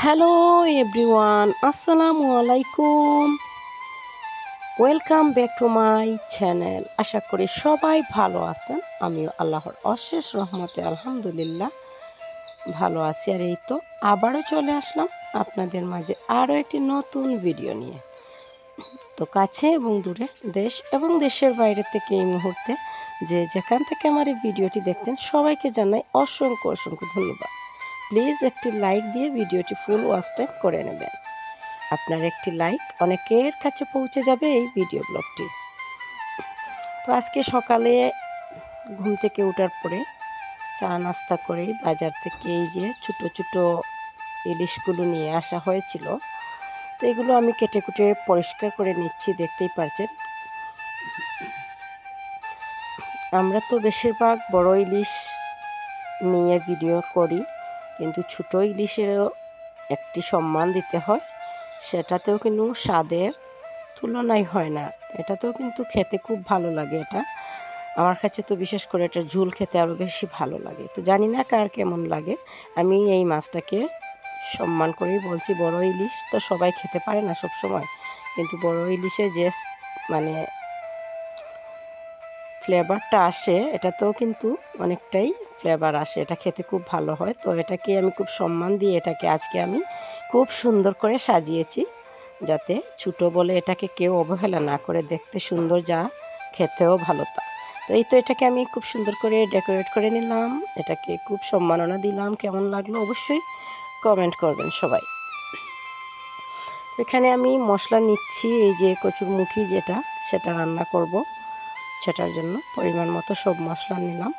Hello everyone, আসসালামু আলাইকুম। Welcome back to my channel. আশা করি সবাই ভালো আছেন। আমিও আল্লাহর অশেষ রহমতে আলহামদুলিল্লাহ ভালো আছি। আর এই তো আবারও চলে আসলাম আপনাদের মাঝে আরও একটি নতুন ভিডিও নিয়ে। তো কাছে এবং দূরে, দেশ এবং দেশের বাইরে থেকে এই মুহূর্তে যে যেখান থেকে আমার এই ভিডিওটি দেখছেন সবাইকে জানাই অসংখ্য অসংখ্য ধন্যবাদ। প্লিজ একটি লাইক দিয়ে ভিডিওটি ফুল ওয়াচ টাইম করে নেবেন। আপনার একটি লাইক অনেকের কাছে পৌঁছে যাবে এই ভিডিও ব্লগটি। তো আজকে সকালে ঘুম থেকে ওঠার পরে চা নাস্তা করে বাজার থেকে এই যে ছোটো ছোটো ইলিশগুলো নিয়ে আসা হয়েছিল, তো এগুলো আমি কেটে কুটে পরিষ্কার করে নিচ্ছি। দেখতেই পারছেন আমরা তো বেশিরভাগ বড় ইলিশ নিয়ে ভিডিও করি, কিন্তু ছোটো ইলিশেরও একটি সম্মান দিতে হয়। সেটাতেও কিন্তু স্বাদের তুলনাই হয় না। এটাতেও কিন্তু খেতে খুব ভালো লাগে। এটা আমার কাছে তো বিশেষ করে এটা ঝোল খেতে আরও বেশি ভালো লাগে। তো জানি না কার কেমন লাগে, আমি এই মাছটাকে সম্মান করেই বলছি। বড় ইলিশ তো সবাই খেতে পারে না সব সময়, কিন্তু বড় ইলিশের যে মানে ফ্লেভারটা আসে, এটাতেও কিন্তু অনেকটাই ফ্লেভার আসে। এটা খেতে খুব ভালো হয়। তো এটাকে আমি খুব সম্মান দিয়ে এটাকে আজকে আমি খুব সুন্দর করে সাজিয়েছি, যাতে ছোটো বলে এটাকে কেউ অবহেলা না করে। দেখতে সুন্দর যা, খেতেও ভালো তা। তো এই তো এটাকে আমি খুব সুন্দর করে ডেকোরেট করে নিলাম, এটাকে খুব সম্মাননা দিলাম। কেমন লাগলো অবশ্যই কমেন্ট করবেন সবাই। এখানে আমি মশলা নিচ্ছি, এই যে কচুরমুখী যেটা, সেটা রান্না করব। সেটার জন্য পরিমাণ মতো সব মশলা নিলাম।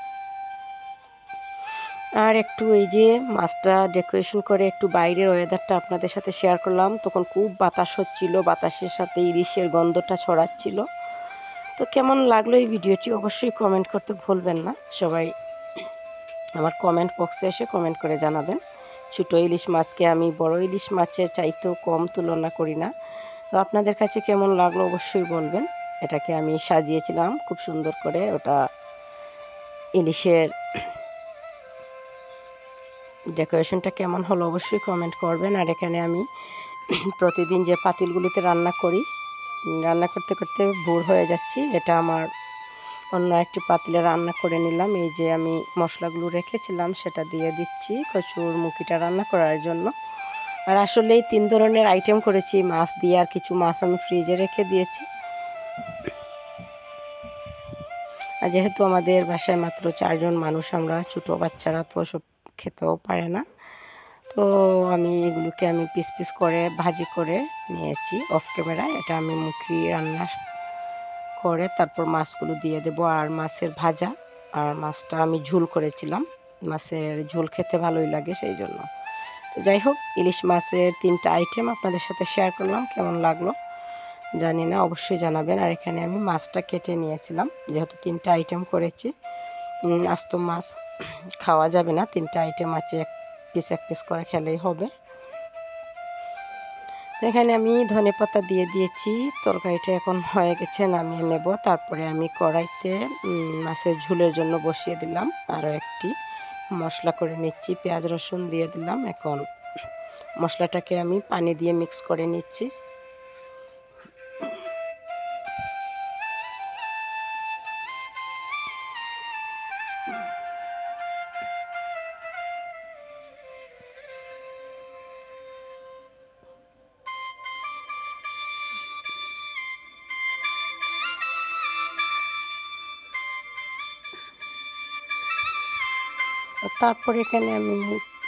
আর একটু এই যে মাছটা ডেকোরেশন করে একটু বাইরের ওয়েদারটা আপনাদের সাথে শেয়ার করলাম। তখন খুব বাতাস হচ্ছিল, বাতাসের সাথে ইলিশের গন্ধটা ছড়াচ্ছিল। তো কেমন লাগলো এই ভিডিওটি অবশ্যই কমেন্ট করতে ভুলবেন না। সবাই আমার কমেন্ট বক্সে এসে কমেন্ট করে জানাবেন। ছোটো ইলিশ মাছকে আমি বড় ইলিশ মাছের চাইতেও কম তুলনা করি না। তো আপনাদের কাছে কেমন লাগলো অবশ্যই বলবেন। এটাকে আমি সাজিয়েছিলাম খুব সুন্দর করে। ওটা ইলিশের ডেকোরেশনটা কেমন হলো অবশ্যই কমেন্ট করবেন। আর এখানে আমি প্রতিদিন যে পাতিলগুলিতে রান্না করি, রান্না করতে করতে ভোর হয়ে যাচ্ছি, এটা আমার অন্য একটি পাতিলে রান্না করে নিলাম। এই যে আমি মশলাগুলো রেখেছিলাম সেটা দিয়ে দিচ্ছি কচুরমুখীটা রান্না করার জন্য। আর আসলেই 3 ধরনের আইটেম করেছি মাছ দিয়ে, আর কিছু মাছ আমি ফ্রিজে রেখে দিয়েছি। আর যেহেতু আমাদের বাসায় মাত্র 4 জন মানুষ, আমরা ছোটো বাচ্চারা তো সব খেতেও পারে না, তো আমি এগুলোকে আমি পিস পিস করে ভাজি করে নিয়েছি অফ ক্যামেরায়। এটা আমি মুখি রান্না করে তারপর মাছগুলো দিয়ে দেবো। আর মাছের ভাজা, আর মাছটা আমি ঝোল করেছিলাম। মাছের ঝোল খেতে ভালোই লাগে সেই জন্য। তো যাই হোক, ইলিশ মাছের 3টা আইটেম আপনাদের সাথে শেয়ার করলাম। কেমন লাগলো জানি না, অবশ্যই জানাবেন। আর এখানে আমি মাছটা কেটে নিয়েছিলাম, যেহেতু 3টা আইটেম করেছি। আস্ত মাছ খাওয়া যাবে না, 3টা আইটেম আছে, এক পিস করে খেলেই হবে। এখানে আমি ধনেপাতা দিয়ে দিয়েছি। তরকারিটা এখন হয়ে গেছে, নামিয়ে নেব। তারপরে আমি কড়াইতে মাছের ঝোলের জন্য বসিয়ে দিলাম। আরও একটি মশলা করে নিচ্ছি, পেঁয়াজ রসুন দিয়ে দিলাম। এখন মশলাটাকে আমি পানি দিয়ে মিক্স করে নিচ্ছি। তারপরে এখানে আমি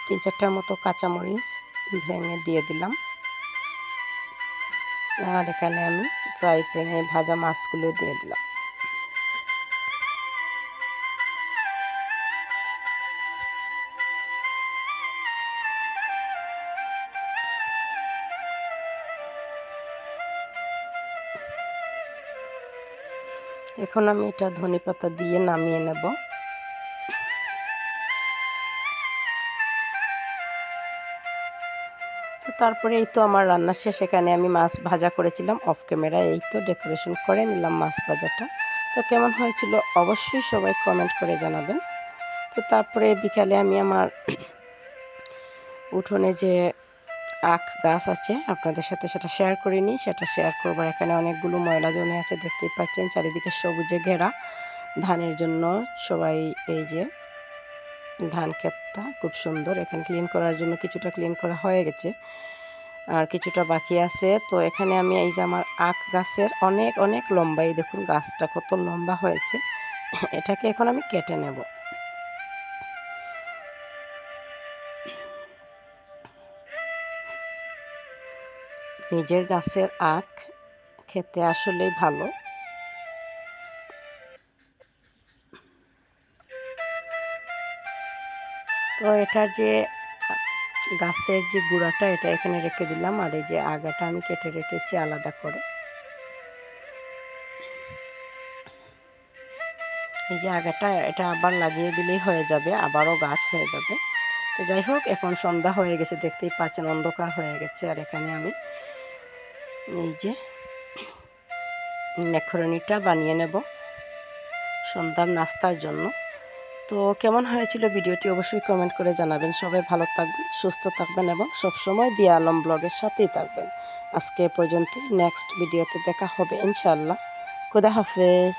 3-4টার মতো কাঁচামরিচ ভেঙে দিয়ে দিলাম। আর এখানে আমি ফ্রাই প্যানে ভাজা মাছগুলো দিয়ে দিলাম। এখন আমি এটা ধনেপাতা দিয়ে নামিয়ে নেব। তারপরে এই তো আমার রান্না শেষ। এখানে আমি মাছ ভাজা করেছিলাম অফ ক্যামেরায়, এই তো ডেকোরেশন করে নিলাম মাছ ভাজাটা। তো কেমন হয়েছিল অবশ্যই সবাই কমেন্ট করে জানাবেন। তো তারপরে বিকালে আমি আমার উঠোনে যে আখ গাছ আছে, আপনাদের সাথে সেটা শেয়ার করিনি, সেটা শেয়ার করবো। এখানে অনেকগুলো ময়লা জমে আছে, দেখতেই পাচ্ছেন চারিদিকে সবুজে ঘেরা। ধানের জন্য সবাই, এই যে ধান ক্ষেতটা খুব সুন্দর। এখানে ক্লিন করার জন্য কিছুটা ক্লিন করা হয়ে গেছে, আর কিছুটা বাকি আছে। তো এখানে আমি এই যে আমার আখ গাছের অনেক অনেক লম্বাই, দেখুন গাছটা কত লম্বা হয়েছে। এটাকে এখন আমি কেটে নেব। নিজের গাছের আখ খেতে আসলেই ভালো। তো এটার যে গাছের যে গুঁড়াটা, এটা এখানে রেখে দিলাম, আর এই যে আগাটা আমি কেটে রেখেছি আলাদা করে। এই যে আগাটা, এটা আবার লাগিয়ে দিলেই হয়ে যাবে, আবারও গাছ হয়ে যাবে। তো যাই হোক, এখন সন্ধ্যা হয়ে গেছে, দেখতেই পাচ্ছেন অন্ধকার হয়ে গেছে। আর এখানে আমি এই যে ম্যাকারনিটা বানিয়ে নেব সন্ধ্যার নাস্তার জন্য। তো কেমন হয়েছিল ভিডিওটি অবশ্যই কমেন্ট করে জানাবেন। সবাই ভালো থাকবেন, সুস্থ থাকবেন এবং সবসময় দিয়া আলম ব্লগের সাথেই থাকবেন। আজকে পর্যন্ত, নেক্সট ভিডিওতে দেখা হবে ইনশাআল্লাহ। খুদা হাফেজ।